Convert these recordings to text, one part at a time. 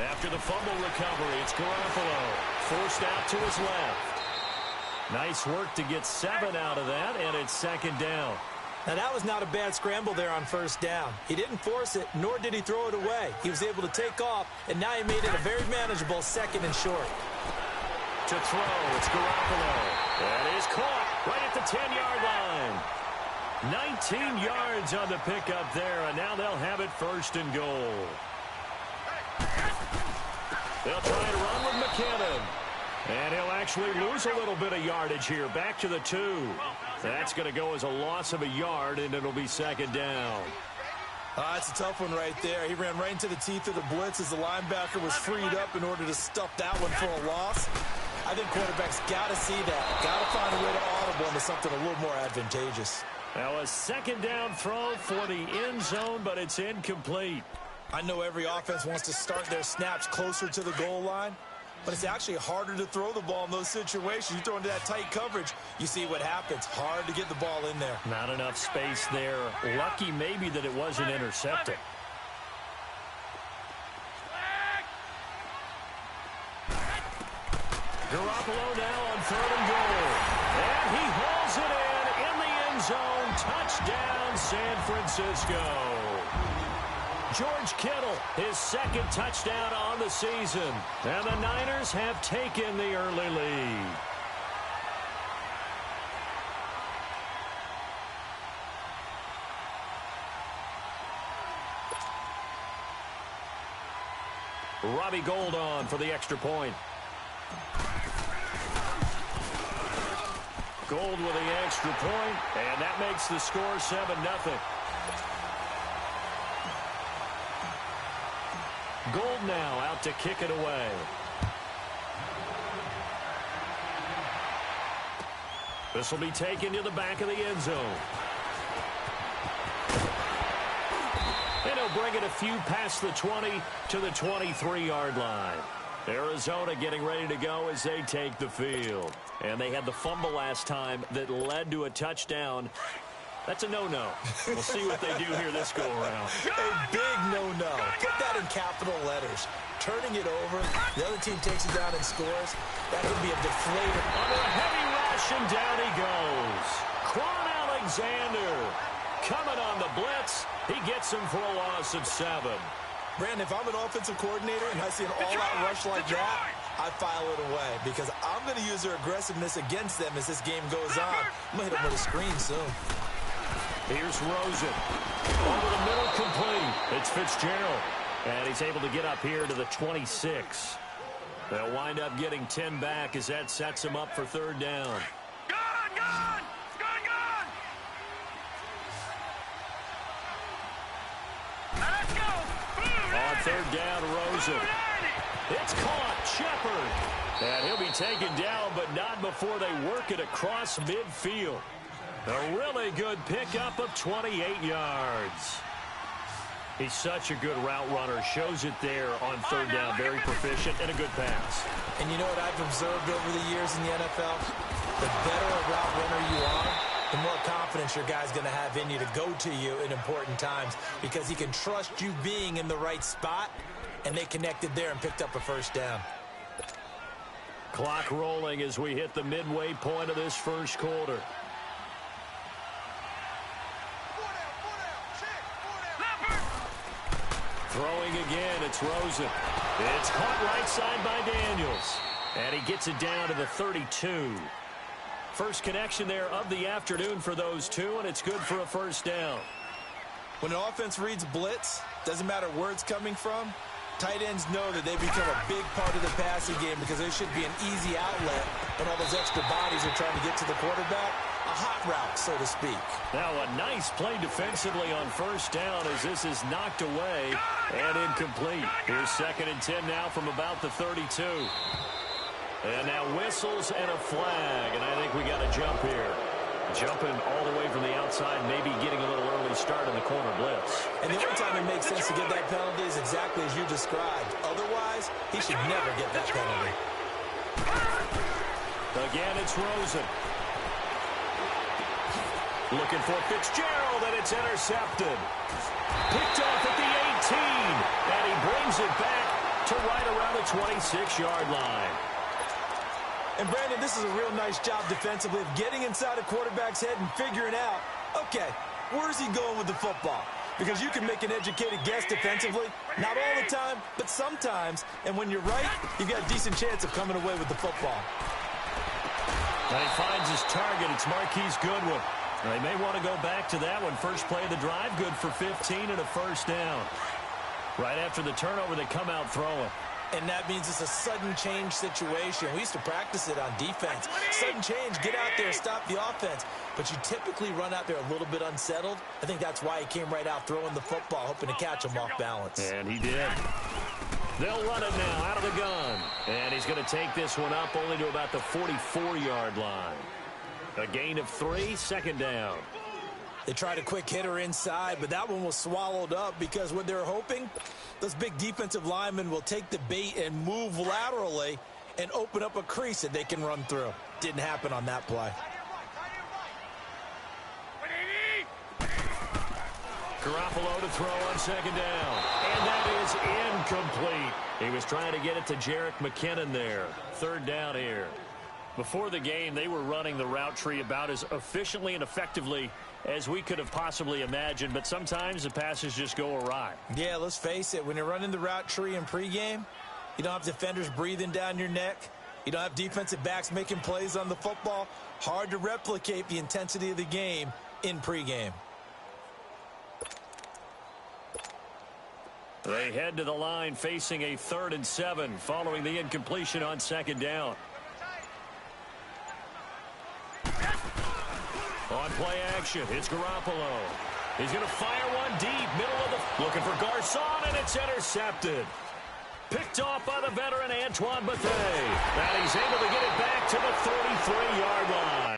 After the fumble recovery, it's Garoppolo. Forced out to his left. Nice work to get 7 out of that, and it's second down. Now, that was not a bad scramble there on first down. He didn't force it, nor did he throw it away. He was able to take off, and now he made it a very manageable second and short. To throw, it's Garoppolo. That is caught right at the 10-yard line. 19 yards on the pickup there, and now they'll have it first and goal. They'll try and run with McKinnon. And he'll actually lose a little bit of yardage here. Back to the 2. That's going to go as a loss of a yard, and it'll be second down. That's a tough one right there. He ran right into the teeth of the blitz as the linebacker was freed up in order to stuff that one for a loss. I think quarterbacks got to see that. Got to find a way to audible into something a little more advantageous. Now a second down throw for the end zone, but it's incomplete. I know every offense wants to start their snaps closer to the goal line, but it's actually harder to throw the ball in those situations. You throw into that tight coverage, you see what happens. Hard to get the ball in there. Not enough space there. Lucky maybe that it wasn't intercepted. Garoppolo now on 3rd and goal. And he hauls it in the end zone. Touchdown, San Francisco. George Kittle, his second touchdown on the season. And the Niners have taken the early lead. Robbie Gould on for the extra point. Gould with the extra point, and that makes the score 7-0. Gould now out to kick it away. This will be taken to the back of the end zone. And he'll bring it a few past the 20 to the 23-yard line. Arizona getting ready to go as they take the field. And they had the fumble last time that led to a touchdown. That's a no-no. We'll see what they do here this go-around. A big no-no. Put that in capital letters. Turning it over, the other team takes it down and scores. That could be a deflator. Under a heavy rush, and down he goes. Quan Alexander coming on the blitz. He gets him for a loss of 7. Brandon, if I'm an offensive coordinator and I see an all-out rush like that, I file it away because I'm going to use their aggressiveness against them as this game goes on. I'm going to hit them with a screen soon. Here's Rosen. Over the middle, complete. It's Fitzgerald. And he's able to get up here to the 26. They'll wind up getting 10 back as that sets him up for 3rd down. On 3rd down, Rosen. It's caught, Shepard. And he'll be taken down, but not before they work it across midfield. A really good pickup of 28 yards. He's such a good route runner. Shows it there on 3rd down. Very proficient and a good pass. And you know what I've observed over the years in the NFL? The better a route runner you are, the more confidence your guy's going to have in you to go to you in important times because he can trust you being in the right spot, and they connected there and picked up a 1st down. Clock rolling as we hit the midway point of this first quarter. Throwing again, it's Rosen. It's caught right side by Daniels. And he gets it down to the 32. First connection there of the afternoon for those two, and it's good for a 1st down. When an offense reads blitz, doesn't matter where it's coming from, tight ends know that they become a big part of the passing game because there should be an easy outlet when all those extra bodies are trying to get to the quarterback. A hot route, so to speak. Now a nice play defensively on 1st down as this is knocked away and incomplete. Here's 2nd and 10 now from about the 32. And now whistles and a flag, and I think we got a jump here. Jumping all the way from the outside, maybe getting a little early start in the corner blitz. And the only time it makes sense to get that penalty is exactly as you described. Otherwise, he should never get that penalty. Again, it's Rosen. Looking for Fitzgerald, and it's intercepted. Picked off at the 18, and he brings it back to right around the 26-yard line. And, Brandon, this is a real nice job defensively of getting inside a quarterback's head and figuring out, okay, where's he going with the football? Because you can make an educated guess defensively, not all the time, but sometimes. And when you're right, you've got a decent chance of coming away with the football. And he finds his target. It's Marquise Goodwin. And they may want to go back to that one. First play of the drive, good for 15 and a first down. Right after the turnover, they come out throwing. And that means it's a sudden change situation. We used to practice it on defense. Sudden change, get out there, stop the offense. But you typically run out there a little bit unsettled. I think that's why he came right out throwing the football, hoping to catch him off balance. And he did. They'll run it now out of the gun. And he's going to take this one up only to about the 44-yard line. A gain of 3, second down. They tried a quick hitter inside, but that one was swallowed up because what they're hoping, those big defensive linemen will take the bait and move laterally and open up a crease that they can run through. Didn't happen on that play. Garoppolo to throw on second down. And that is incomplete. He was trying to get it to Jerick McKinnon there. Third down here. Before the game, they were running the route tree about as efficiently and effectively as we could have possibly imagined, but sometimes the passes just go awry. Yeah, let's face it. When you're running the route tree in pregame, you don't have defenders breathing down your neck. You don't have defensive backs making plays on the football. Hard to replicate the intensity of the game in pregame. They head to the line facing a 3rd and 7 following the incompletion on second down. On play action, it's Garoppolo. He's going to fire one deep, middle of the... Looking for Garcon, and it's intercepted. Picked off by the veteran Antoine Bethea. And he's able to get it back to the 33-yard line.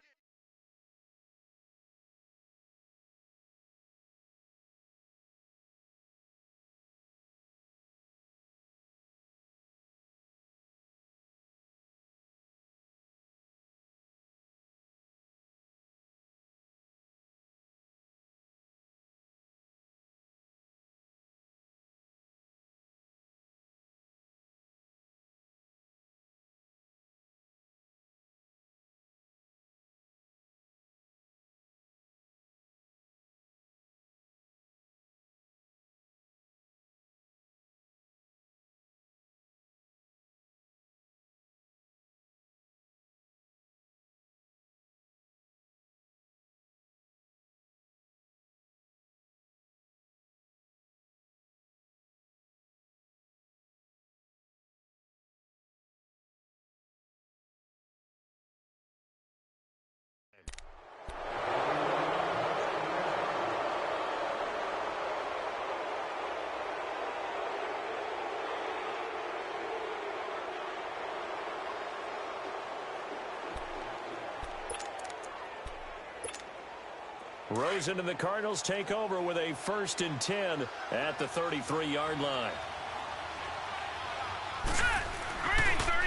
Rosen and the Cardinals take over with a 1st and 10 at the 33-yard line.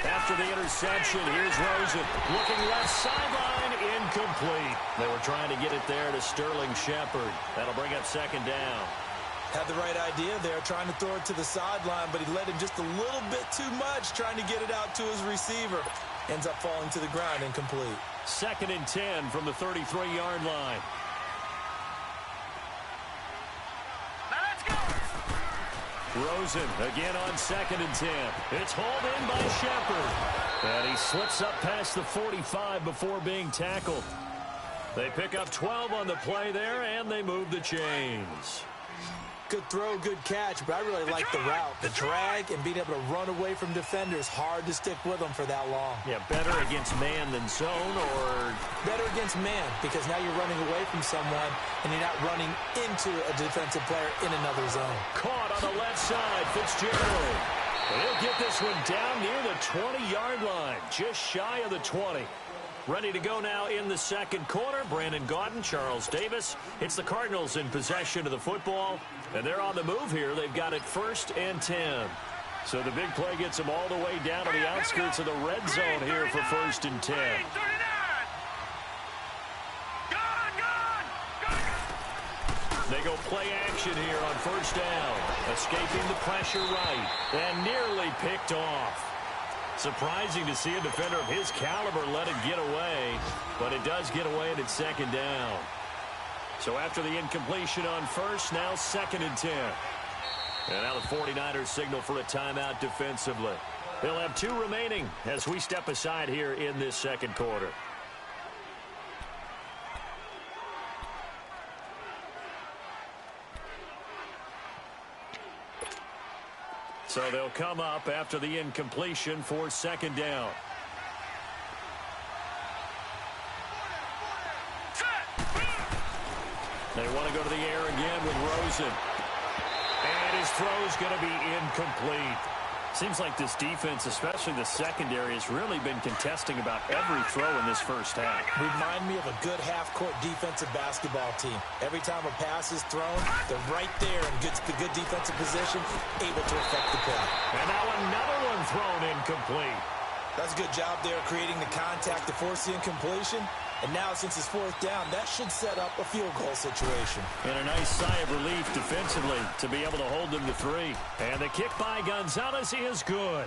After the interception, here's Rosen. Looking left sideline, incomplete. They were trying to get it there to Sterling Shepard. That'll bring up second down. Had the right idea there, trying to throw it to the sideline, but he led him just a little bit too much, trying to get it out to his receiver. Ends up falling to the ground, incomplete. 2nd and 10 from the 33-yard line. Rosen again on 2nd and 10. It's hauled in by Shepard. And he slips up past the 45 before being tackled. They pick up 12 on the play there, and they move the chains. Good throw, good catch, but I really like the route. The drag and being able to run away from defenders, hard to stick with them for that long. Yeah, better against man than zone, or... Better against man, because now you're running away from someone, and you're not running into a defensive player in another zone. Caught on the left side, Fitzgerald. And he'll get this one down near the 20-yard line, just shy of the 20. Ready to go now in the second quarter. Brandon Gaudin, Charles Davis. It's the Cardinals in possession of the football, and they're on the move here. They've got it 1st and 10. So the big play gets them all the way down to the outskirts of the red zone here for 1st and 10. They go play action here on first down. Escaping the pressure right. And nearly picked off. Surprising to see a defender of his caliber let it get away. But it does get away and it's second down. So after the incompletion on first, now 2nd and 10. And now the 49ers signal for a timeout defensively. They'll have 2 remaining as we step aside here in this second quarter. So they'll come up after the incompletion for 2nd down. They want to go to the air again with Rosen. And his throw's going to be incomplete. Seems like this defense, especially the secondary, has really been contesting about every throw in this first half. Remind me of a good half-court defensive basketball team. Every time a pass is thrown, they're right there in good defensive position, able to affect the play. And now another one thrown incomplete. That's a good job there creating the contact to force the incompletion. And now, since it's 4th down, that should set up a field goal situation. And a nice sigh of relief defensively to be able to hold them to 3. And the kick by Gonzalez is good.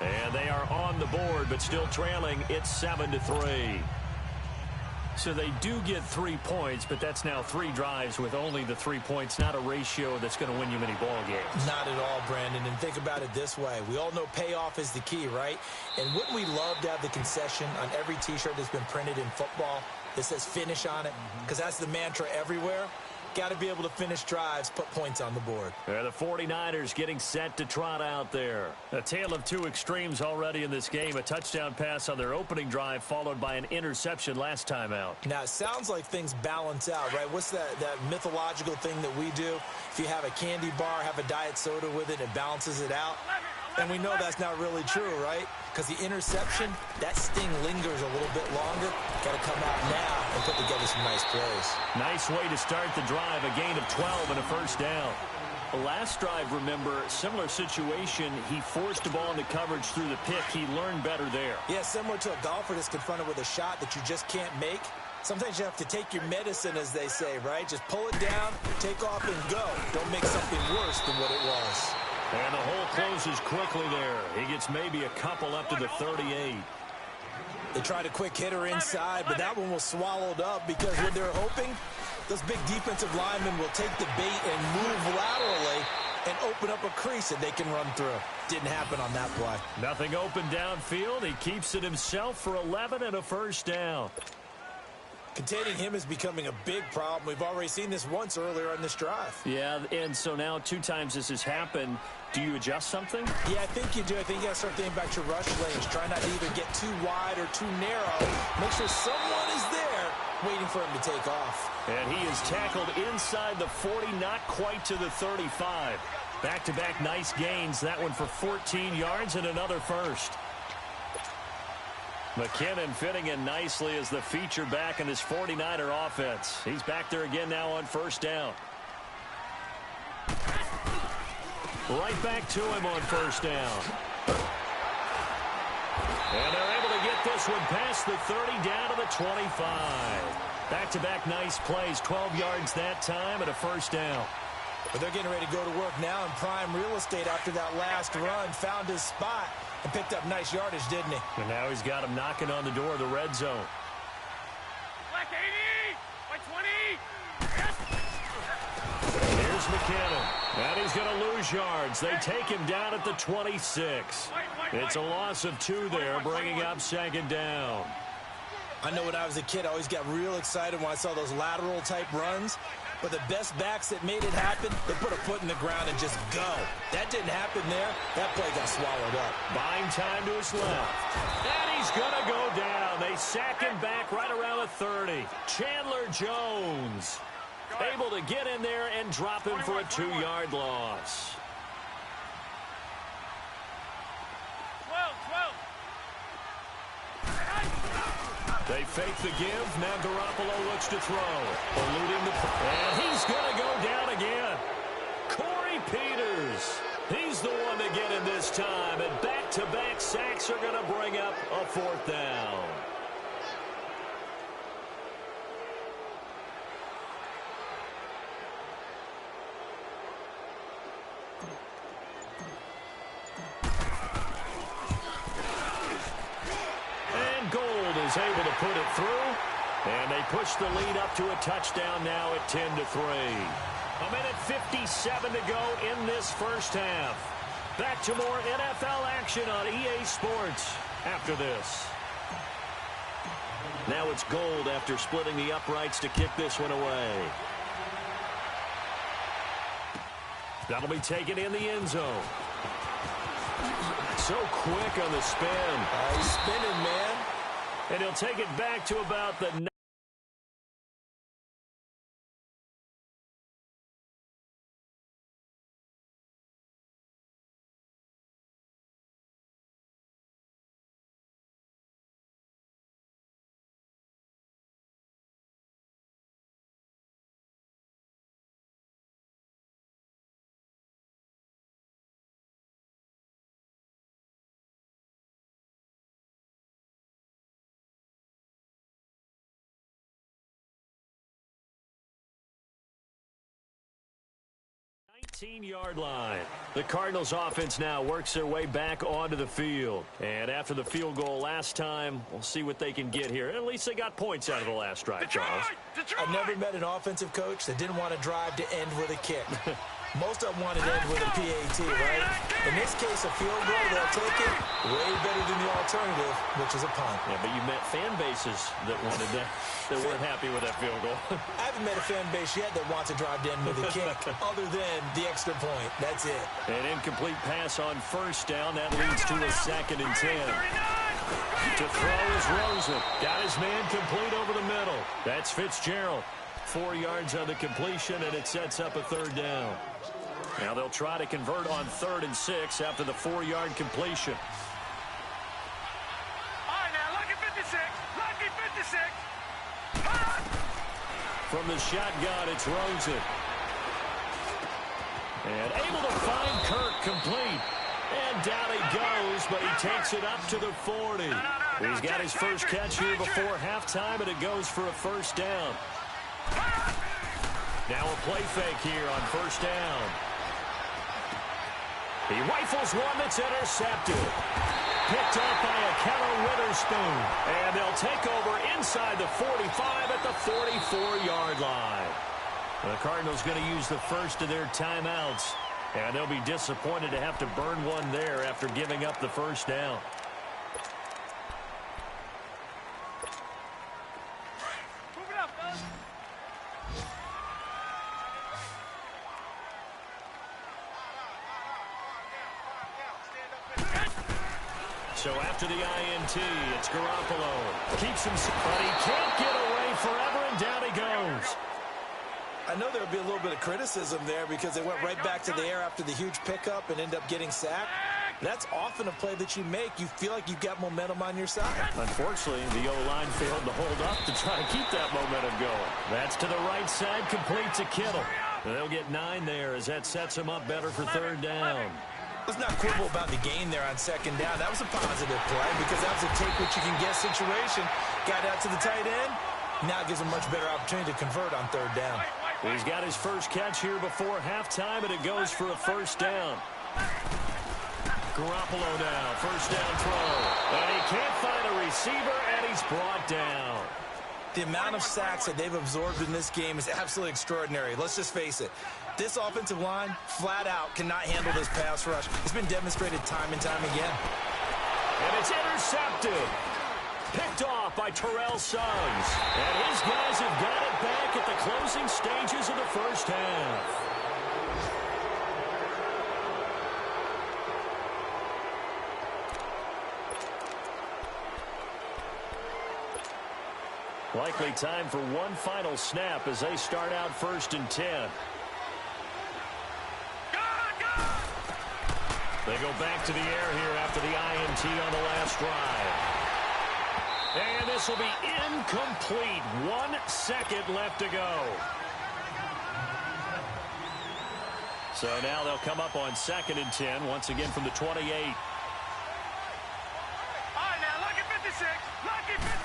And they are on the board, but still trailing. It's 7-3. So they do get 3 points, but that's now 3 drives with only the 3 points. Not a ratio that's going to win you many ball games. Not at all, Brandon. And think about it this way. We all know payoff is the key, right? And wouldn't we love to have the concession on every T-shirt that's been printed in football that says finish on it? Because that's the mantra everywhere. Got to be able to finish drives, put points on the board. The 49ers getting set to trot out there. A tale of 2 extremes already in this game. A touchdown pass on their opening drive followed by an interception last time out. Now, it sounds like things balance out, right? What's that mythological thing that we do? If you have a candy bar, have a diet soda with it, it balances it out. And we know that's not really true, right? Because the interception, that sting lingers a little bit longer. Got to come out now and put together some nice plays. Nice way to start the drive. A gain of 12 and a first down. The last drive, remember, similar situation. He forced the ball into coverage through the pick. He learned better there. Yeah, similar to a golfer that's confronted with a shot that you just can't make. Sometimes you have to take your medicine, as they say, right? Just pull it down, take off, and go. Don't make something worse than what it was. And the hole closes quickly there. He gets maybe a couple up to the 38. They tried a quick hitter inside, but that one was swallowed up because what they're hoping, those big defensive linemen will take the bait and move laterally and open up a crease that they can run through. Didn't happen on that play. Nothing open downfield. He keeps it himself for 11 and a first down. Containing him is becoming a big problem. We've already seen this once earlier on this drive. Yeah, and so now 2 times this has happened. Do you adjust something? Yeah, I think you do. I think you got to start thinking about your rush lanes. Try not to either get too wide or too narrow. Make sure someone is there waiting for him to take off. And he is tackled inside the 40, not quite to the 35. Back-to-back nice gains. That one for 14 yards and another first. McKinnon fitting in nicely as the feature back in this 49er offense. He's back there again now on first down. Right back to him on first down. And they're able to get this one past the 30 down to the 25. Back-to-back nice plays, 12 yards that time and a first down. But they're getting ready to go to work now in prime real estate after that last run. Found his spot and picked up nice yardage, didn't he? And now he's got him knocking on the door of the red zone. Black 80! White 20! Here's McKinnon. And he's going to lose yards. They take him down at the 26. It's a loss of 2 there, bringing up second down. I know when I was a kid, I always got real excited when I saw those lateral type runs. But the best backs that made it happen, they put a foot in the ground and just go. That didn't happen there. That play got swallowed up. Buying time to his left. And he's going to go down. They sack him back right around the 30. Chandler Jones able to get in there and drop him for a 2-yard loss. 12. They fake the give. Now Garoppolo looks to throw. Eluding the... And he's going to go down again. Corey Peters. He's the one to get in this time. And back-to-back sacks are going to bring up a 4th down. is able to put it through. And they push the lead up to a touchdown now at 10-3. A minute 57 to go in this first half. Back to more NFL action on EA Sports after this. Now it's Gold after splitting the uprights to kick this one away. That'll be taken in the end zone. So quick on the spin. He's spinning, man. And he'll take it back to about the 19-yard line. The Cardinals offense now works their way back onto the field. And after the field goal last time, we'll see what they can get here. At least they got points out of the last drive, Charles. I've never met an offensive coach that didn't want to drive to end with a kick. Most of them want to end with a PAT, right? In this case, a field goal, they'll take it way better than the alternative, which is a punt. Yeah, but you met fan bases that wanted that, that weren't happy with that field goal. I haven't met a fan base yet that wants to drive to end with a kick, other than the extra point. That's it. An incomplete pass on first down. That leads to a 2nd and 10. To throw is Rosen. Got his man complete over the middle. That's Fitzgerald. 4 yards on the completion, and it sets up a 3rd down. Now they'll try to convert on 3rd and 6 after the 4-yard completion. All right, now, lucky 56. Lucky 56. From the shotgun, it's Rosen. And able to find Kirk complete. And down he goes, but he takes it up to the 40. He's got his first catch here before halftime, and it goes for a 1st down. Now a play fake here on 1st down. He rifles one that's intercepted. Picked up by a Keller Witherspoon. And they'll take over inside the 45 at the 44-yard line. The Cardinals going to use the first of their timeouts. And they'll be disappointed to have to burn one there after giving up the 1st down. Move it up, fellas. So after the INT, it's Garoppolo. Keeps him, but he can't get away forever, and down he goes. I know there would be a little bit of criticism there because they went right back to the air after the huge pickup and end up getting sacked. That's often a play that you make. You feel like you've got momentum on your side. Unfortunately, the O-line failed to hold up to try to keep that momentum going. That's to the right side, complete to Kittle. They'll get 9 there as that sets them up better for 3rd down. Let's not quibble about the gain there on 2nd down. That was a positive play because that was a take-what-you-can-get situation. Got out to the tight end. Now it gives him a much better opportunity to convert on 3rd down. He's got his first catch here before halftime, and it goes for a 1st down. Garoppolo now, 1st down throw. And he can't find a receiver, and he's brought down. The amount of sacks that they've absorbed in this game is absolutely extraordinary. Let's just face it. This offensive line, flat out, cannot handle this pass rush. It's been demonstrated time and time again. And it's intercepted. Picked off by Terrell Suggs. And his guys have got it back at the closing stages of the 1st half. Likely time for one final snap as they start out 1st and 10. They go back to the air here after the INT on the last drive. And this will be incomplete. 1 second left to go. So now they'll come up on 2nd and 10, once again from the 28. All right, now, lucky 56. Lucky 56.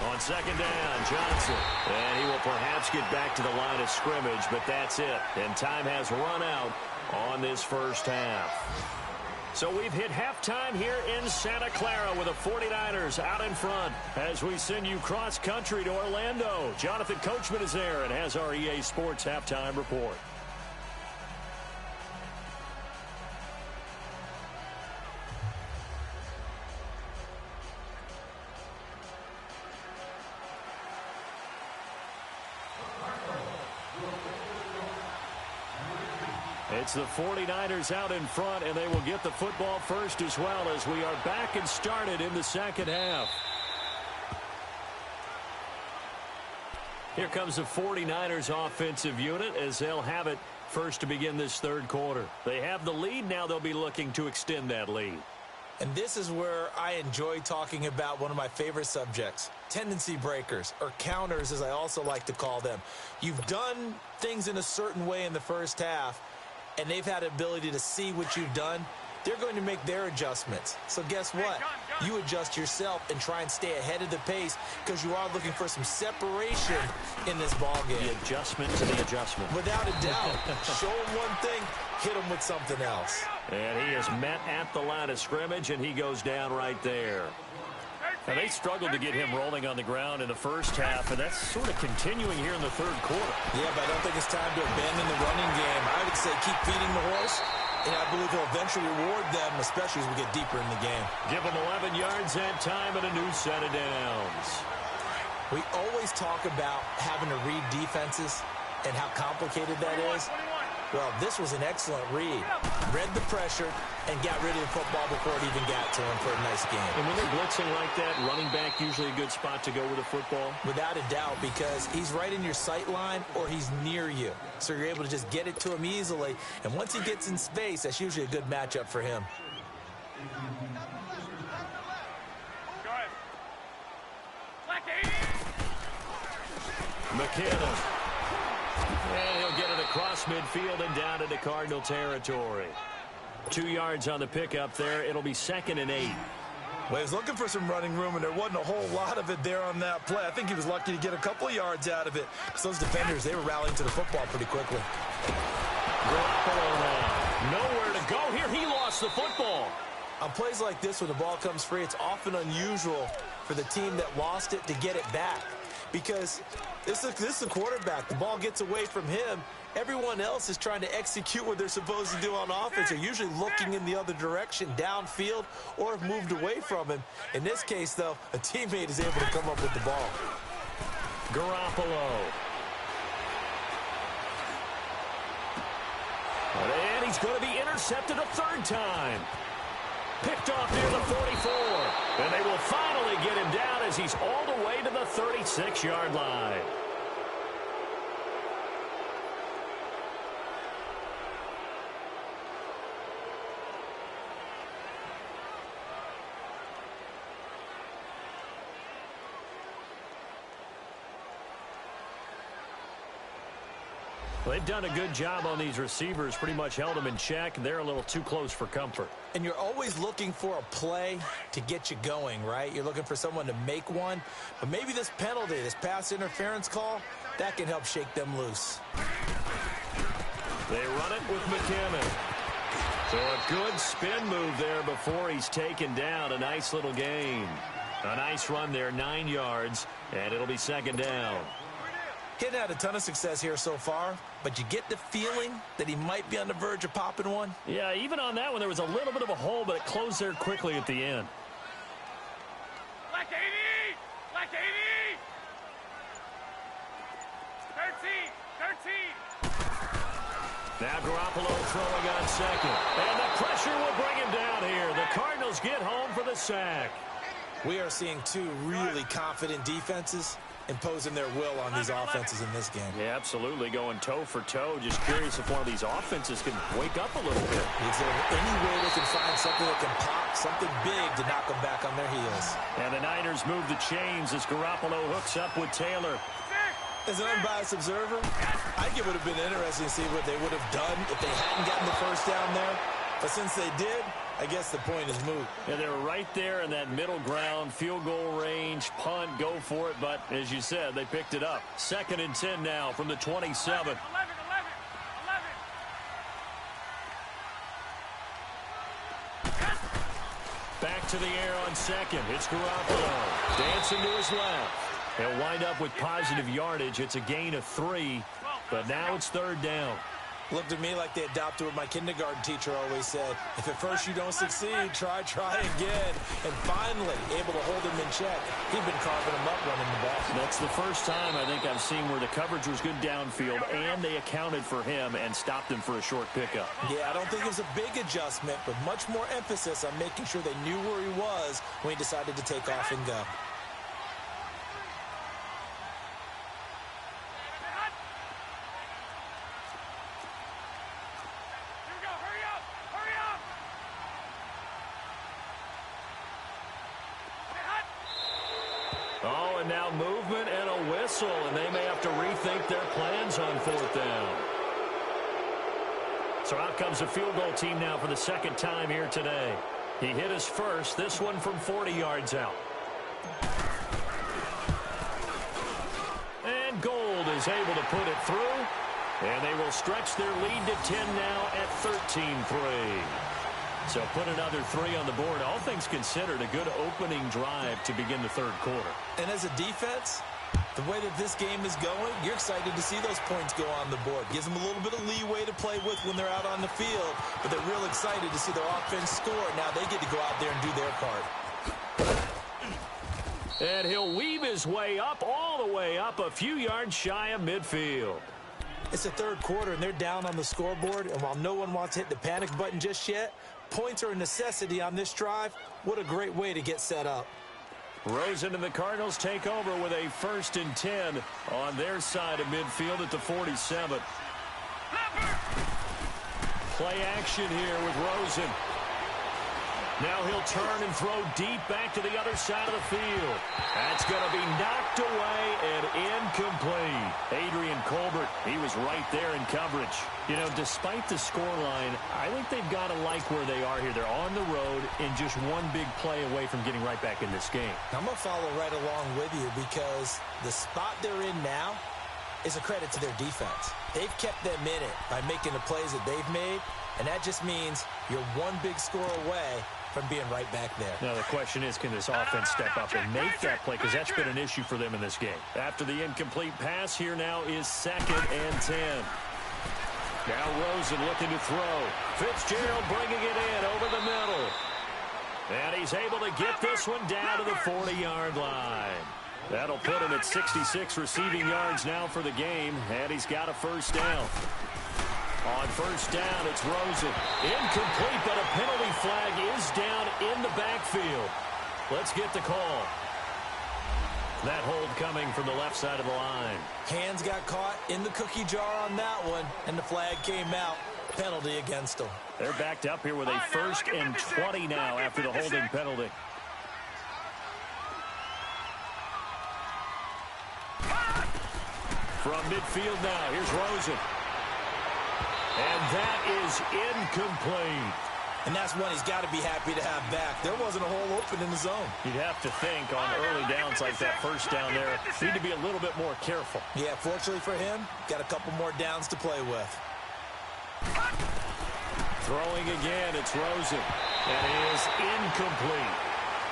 On 2nd down, Johnson. And he will perhaps get back to the line of scrimmage, but that's it. And time has run out on this 1st half. So we've hit halftime here in Santa Clara with the 49ers out in front as we send you cross-country to Orlando. Jonathan Coachman is there and has our EA Sports halftime report. It's the 49ers out in front, and they will get the football first as well as we are back and started in the second half. Here comes the 49ers offensive unit as they'll have it first to begin this third quarter. They have the lead. Now they'll be looking to extend that lead. And this is where I enjoy talking about one of my favorite subjects, tendency breakers, or counters as I also like to call them. You've done things in a certain way in the first half, and they've had the ability to see what you've done. They're going to make their adjustments. So guess what? You adjust yourself and try and stay ahead of the pace because you are looking for some separation in this ballgame. The adjustment to the adjustment. Without a doubt. Show them one thing, hit them with something else. And he is met at the line of scrimmage, and he goes down right there. Now, they struggled to get him rolling on the ground in the first half, and that's sort of continuing here in the third quarter. Yeah, but I don't think it's time to abandon the running game. I would say keep feeding the horse, and I believe he'll eventually reward them, especially as we get deeper in the game. Give him 11 yards that time and a new set of downs. We always talk about having to read defenses and how complicated that is. Well, this was an excellent read. Read the pressure and got rid of the football before it even got to him for a nice game. And when they're blitzing like that, running back usually a good spot to go with the football? Without a doubt, because he's right in your sight line or he's near you. So you're able to just get it to him easily. And once he gets in space, that's usually a good matchup for him. McKinnon. And he'll get it across midfield and down into Cardinal territory. 2 yards on the pickup there. It'll be 2nd and 8. Well, he was looking for some running room, and there wasn't a whole lot of it there on that play. I think he was lucky to get a couple of yards out of it. Because those defenders, they were rallying to the football pretty quickly. Garoppolo now. Nowhere to go here. He lost the football. On plays like this, when the ball comes free, it's often unusual for the team that lost it to get it back. Because this is the quarterback. The ball gets away from him. Everyone else is trying to execute what they're supposed to do on offense. They're usually looking in the other direction, downfield, or have moved away from him. In this case, though, a teammate is able to come up with the ball. Garoppolo. And he's going to be intercepted a third time. Picked off near the 44. And they will finally get him down as he's all the way to the 36-yard line. They've done a good job on these receivers, pretty much held them in check, and they're a little too close for comfort. And you're always looking for a play to get you going, right? You're looking for someone to make one. But maybe this penalty, this pass interference call, that can help shake them loose. They run it with McKinnon. So a good spin move there before he's taken down. A nice little gain. A nice run there, 9 yards, and it'll be 2nd down. He hadn't had a ton of success here so far, but you get the feeling that he might be on the verge of popping one. Yeah, even on that one, there was a little bit of a hole, but it closed there quickly at the end. Like 80! Like 80! 13! 13! Now Garoppolo throwing on 2nd. And the pressure will bring him down here. The Cardinals get home for the sack. We are seeing two really confident defenses imposing their will on these offenses in this game. Yeah, absolutely, going toe for toe. Just curious if one of these offenses can wake up a little bit. Is there any way they can find something that can pop, something big to knock them back on their heels? And the Niners move the chains as Garoppolo hooks up with Taylor. As an unbiased observer, I think it would have been interesting to see what they would have done if they hadn't gotten the first down there. But since they did, I guess the point is moot. And they were right there in that middle ground, field goal range, punt, go for it. But as you said, they picked it up. 2nd and 10 now from the 27. 11! to the air on second. It's Garoppolo. Dancing to his left. He'll wind up with positive yardage. It's a gain of 3, but now it's third down. Looked to me like they adopted what my kindergarten teacher always said. If at first you don't succeed, try again. And finally, able to hold him in check. He'd been carving him up running the ball. That's the first time I think I've seen where the coverage was good downfield, and they accounted for him and stopped him for a short pickup. Yeah, I don't think it was a big adjustment, but much more emphasis on making sure they knew where he was when he decided to take off and go. Oh, and now movement and a whistle, and they may have to rethink their plans on fourth down. So out comes the field goal team now for the second time here today. He hit his first, this one from 40 yards out. And Gold is able to put it through, and they will stretch their lead to 10 now at 13-3. So put another 3 on the board. All things considered, a good opening drive to begin the third quarter. And as a defense, the way that this game is going, you're excited to see those points go on the board. Gives them a little bit of leeway to play with when they're out on the field, but they're real excited to see their offense score. Now they get to go out there and do their part. And he'll weave his way up, all the way up, a few yards shy of midfield. It's the third quarter, and they're down on the scoreboard, and while no one wants to hit the panic button just yet, points are a necessity on this drive. What a great way to get set up. Rosen and the Cardinals take over with a 1st and 10 on their side of midfield at the 47. Play action here with Rosen. Now he'll turn and throw deep back to the other side of the field. That's going to be knocked away and incomplete. Adrian Colbert, he was right there in coverage. You know, despite the scoreline, I think they've got to like where they are here. They're on the road and just one big play away from getting right back in this game. I'm going to follow right along with you because the spot they're in now is a credit to their defense. They've kept them in it by making the plays that they've made, and that just means you're one big score away from being right back there. Now the question is, can this offense step up and make that play? Because that's been an issue for them in this game. After the incomplete pass, here now is 2nd and 10. Now Rosen looking to throw. Fitzgerald bringing it in over the middle. And he's able to get this one down to the 40-yard line. That'll put him at 66 receiving yards now for the game, and he's got a 1st down. On 1st down, it's Rosen. Incomplete, but a penalty flag is down in the backfield. Let's get the call. That hold coming from the left side of the line. Hands got caught in the cookie jar on that one, and the flag came out. Penalty against them. They're backed up here with a 1st and 20 now after the holding penalty. From midfield now, here's Rosen. And that is incomplete. And that's one he's got to be happy to have back. There wasn't a hole open in the zone. You'd have to think on early downs like that 1st down there, need to be a little bit more careful. Yeah, fortunately for him, got a couple more downs to play with. Throwing again, it's Rosen. And it is incomplete.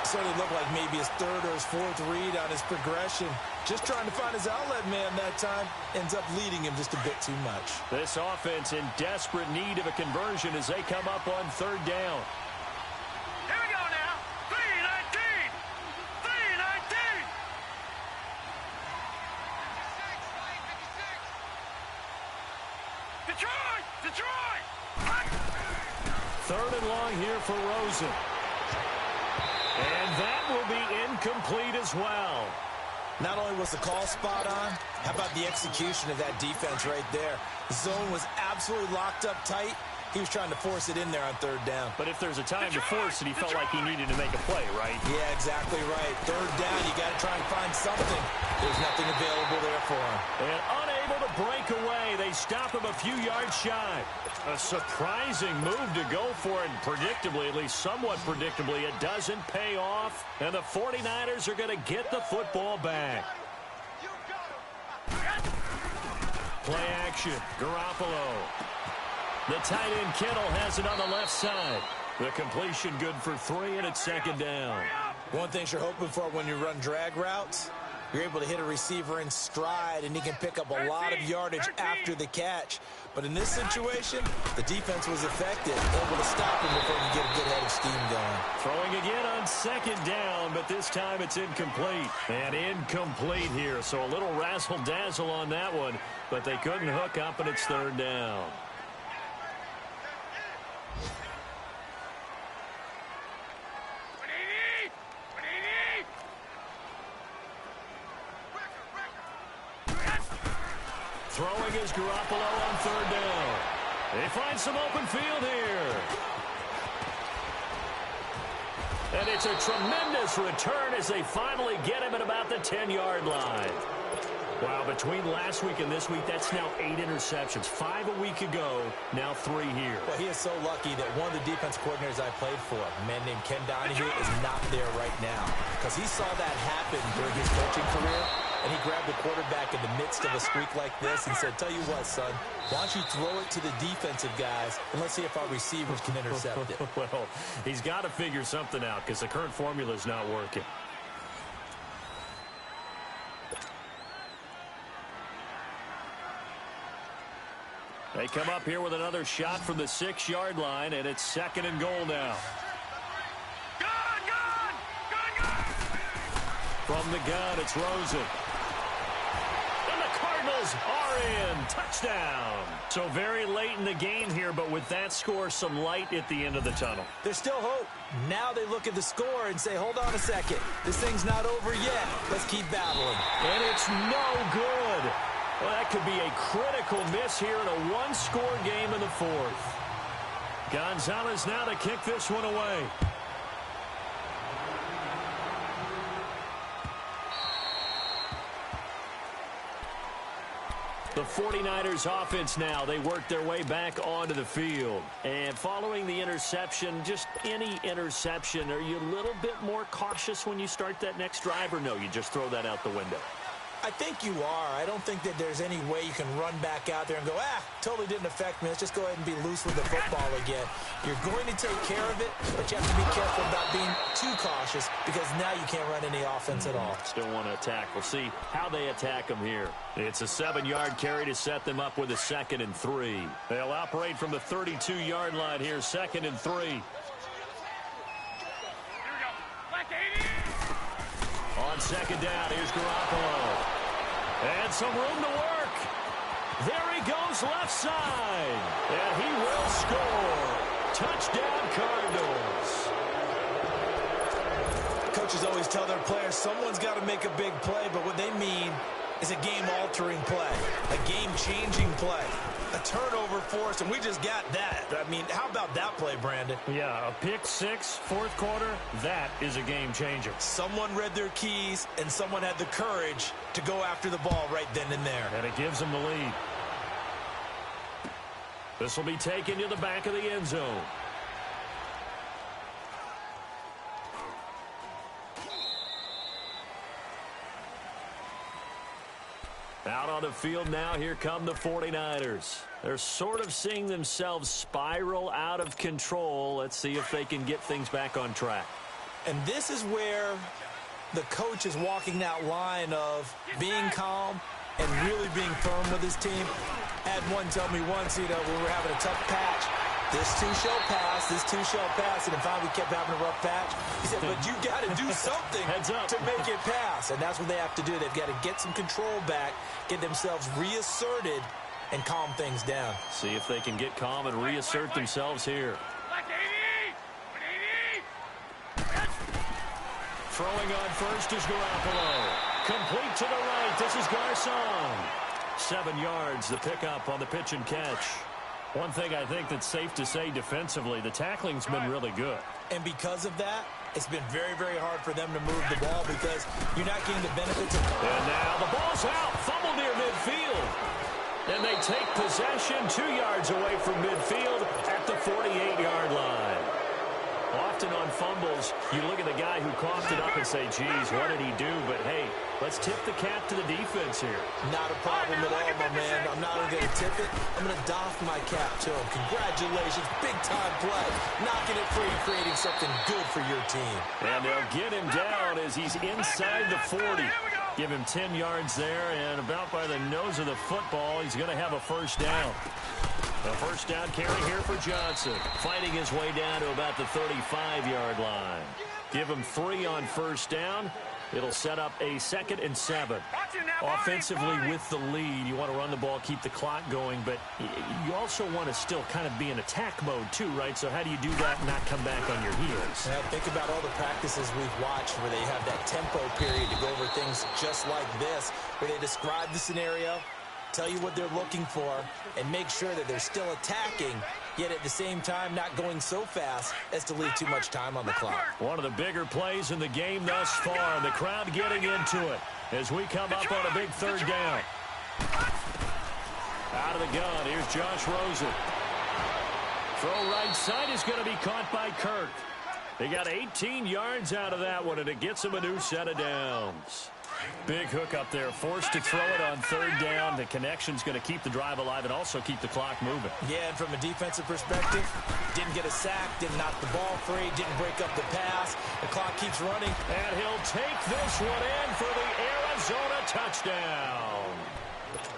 Certainly looked like maybe his 3rd or his 4th read on his progression. Just trying to find his outlet man that time. Ends up leading him just a bit too much. This offense in desperate need of a conversion as they come up on 3rd down. Here we go now. 3-19. 3-19. Detroit! Detroit! 3rd and long here for Rosen. And that will be incomplete as well. Not only was the call spot on, how about the execution of that defense right there? The zone was absolutely locked up tight. He was trying to force it in there on 3rd down. But if there's a time to force it, he felt like he needed to make a play, right? Yeah, exactly right. 3rd down, you got to try and find something. There's nothing available there for him. And unable to break away, they stop him a few yards shy. A surprising move to go for it, and predictably, at least somewhat predictably, it doesn't pay off. And the 49ers are going to get the football back. Play action, Garoppolo. The tight end Kittle has it on the left side. The completion good for 3, and it's second down. One thing you're hoping for when you run drag routes, you're able to hit a receiver in stride, and he can pick up a lot of yardage after the catch. But in this situation, the defense was effective, able to stop him before he could get a good head of steam going. Throwing again on second down, but this time it's incomplete. And incomplete here, so a little razzle-dazzle on that one, but they couldn't hook up, and it's third down. Throwing is Garoppolo on third down. They find some open field here. And it's a tremendous return as they finally get him at about the 10-yard line. Wow, between last week and this week, that's now 8 interceptions. 5 a week ago, now 3 here. Well, he is so lucky that one of the defense coordinators I played for, a man named Ken Donahue, is not there right now. Because he saw that happen during his coaching career, and he grabbed the quarterback in the midst of a streak like this and said, tell you what, son, why don't you throw it to the defensive guys, and let's see if our receivers can intercept it. Well, he's got to figure something out because the current formula is not working. They come up here with another shot from the 6-yard line, and it's second and goal now. From the gun, it's Rosen. And the Cardinals are in. Touchdown. So very late in the game here, but with that score, some light at the end of the tunnel. There's still hope. Now they look at the score and say, hold on a second. This thing's not over yet. Let's keep battling. And it's no good. Well, that could be a critical miss here in a one-score game in the fourth. Gonzalez now to kick this one away. The 49ers offense now, they work their way back onto the field. And following the interception, just any interception, are you a little bit more cautious when you start that next drive, or no, you just throw that out the window? I think you are. I don't think that there's any way you can run back out there and go, totally didn't affect me. Let's just go ahead and be loose with the football again. You're going to take care of it, but you have to be careful about being too cautious because now you can't run any offense at all. Still want to attack. We'll see how they attack them here. It's a 7-yard carry to set them up with a 2nd and 3. They'll operate from the 32-yard line here, 2nd and 3. On second down, here's Garoppolo. And some room to work. There he goes left side. And he will score. Touchdown, Cardinals. Coaches always tell their players someone's got to make a big play, but what they mean is a game-altering play, a game-changing play, a turnover forced, and we just got that. I mean, how about that play, Brandon? Yeah, a pick six, fourth quarter, that is a game changer. Someone read their keys, and someone had the courage to go after the ball right then and there. And it gives them the lead. This will be taken to the back of the end zone. Out on the field now, here come the 49ers. They're sort of seeing themselves spiral out of control. Let's see if they can get things back on track. And this is where the coach is walking that line of being calm and really being firm with his team. I had one tell me once, we were having a tough patch. This too shall pass, this too shall pass, and then finally we kept having a rough patch. He said, but you got to do something to make it pass, and that's what they have to do. They've got to get some control back, get themselves reasserted, and calm things down. See if they can get calm and reassert themselves here. Throwing on first is Garoppolo. Complete to the right. This is Garcon. 7 yards, the pickup on the pitch and catch. One thing I think that's safe to say defensively, the tackling's been really good. And because of that, it's been very, very hard for them to move the ball because you're not getting the benefits of... And now the ball's out, fumbled near midfield. And they take possession 2 yards away from midfield at the 48-yard line. Often on fumbles, you look at the guy who coughed it up and say, geez, what did he do? But, hey, let's tip the cap to the defense here. Not a problem at all, my man. I'm not only going to tip it, I'm going to doff my cap to him. Congratulations, big-time play. Knocking it free, creating something good for your team. And they'll get him down as he's inside the 40. Give him 10 yards there, and about by the nose of the football, he's going to have a first down. A first down carry here for Johnson, fighting his way down to about the 35-yard line. Give him 3 on first down. It'll set up a 2nd and 7. Offensively with the lead, you want to run the ball, keep the clock going, but you also want to still kind of be in attack mode too, right? So how do you do that and not come back on your heels? Now, think about all the practices we've watched where they have that tempo period to go over things just like this, where they describe the scenario, tell you what they're looking for, and make sure that they're still attacking, yet at the same time not going so fast as to leave too much time on the clock. One of the bigger plays in the game thus far. The crowd getting into it as we come up on a big 3rd down. Out of the gun, here's Josh Rosen. Throw right side is going to be caught by Kirk. They got 18 yards out of that one, and it gets them a new set of downs. Big hook up there, forced to throw it on 3rd down. The connection's going to keep the drive alive and also keep the clock moving. Yeah, and from a defensive perspective, didn't get a sack, didn't knock the ball free, didn't break up the pass. The clock keeps running. And he'll take this one in for the Arizona touchdown.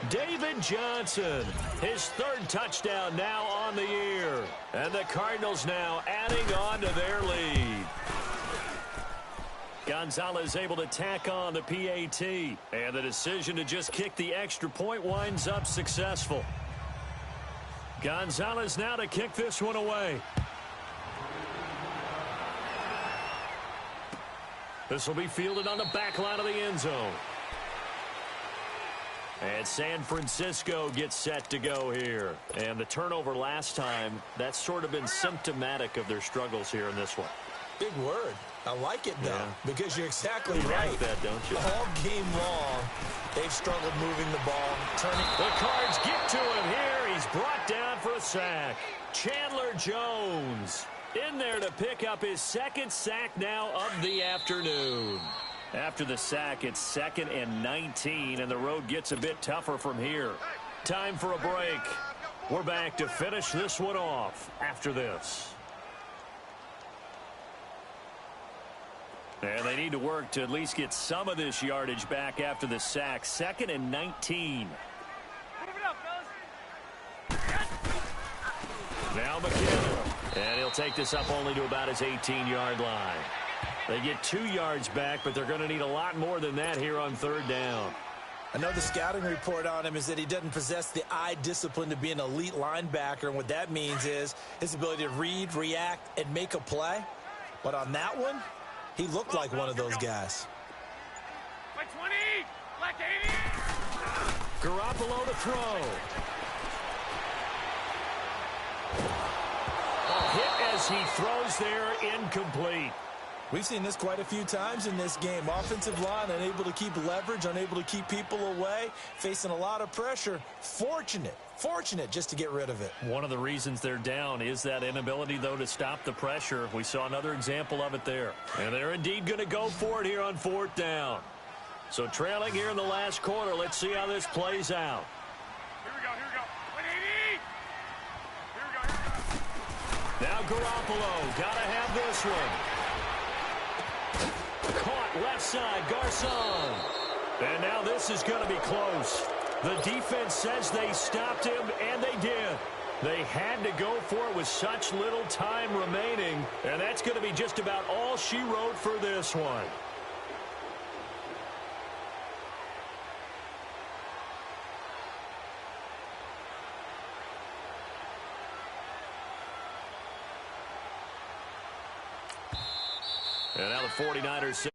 David Johnson, his 3rd touchdown now on the year. And the Cardinals now adding on to their lead. Gonzalez able to tack on the PAT. And the decision to just kick the extra point winds up successful. Gonzalez now to kick this one away. This will be fielded on the back line of the end zone. And San Francisco gets set to go here. And the turnover last time, that's sort of been symptomatic of their struggles here in this one. Big word. I like it, though, because you're exactly you right. Like that, don't you? All game long, they've struggled moving the ball, turning. The Cards get to him here. He's brought down for a sack. Chandler Jones in there to pick up his 2nd sack now of the afternoon. After the sack, it's 2nd and 19, and the road gets a bit tougher from here. Time for a break. We're back to finish this one off after this. And they need to work to at least get some of this yardage back after the sack. 2nd and 19. Now McKinnon. And he'll take this up only to about his 18-yard line. They get 2 yards back, but they're going to need a lot more than that here on 3rd down. Another scouting report on him is that he doesn't possess the eye discipline to be an elite linebacker. And what that means is his ability to read, react, and make a play. But on that one, he looked like one of those guys. Like 20, like 80. Garoppolo to throw. A hit as he throws there, incomplete. We've seen this quite a few times in this game. Offensive line unable to keep leverage, unable to keep people away, facing a lot of pressure. Fortunate just to get rid of it. One of the reasons they're down is that inability, though, to stop the pressure. We saw another example of it there. And they're indeed going to go for it here on 4th down. So trailing here in the last quarter. Let's see how this plays out. Here we go. 180. Here we go. Now Garoppolo. Got to have this one. Caught left side, Garcon. And now this is going to be close. The defense says they stopped him, and they did. They had to go for it with such little time remaining, and that's going to be just about all she wrote for this one. And now the 49ers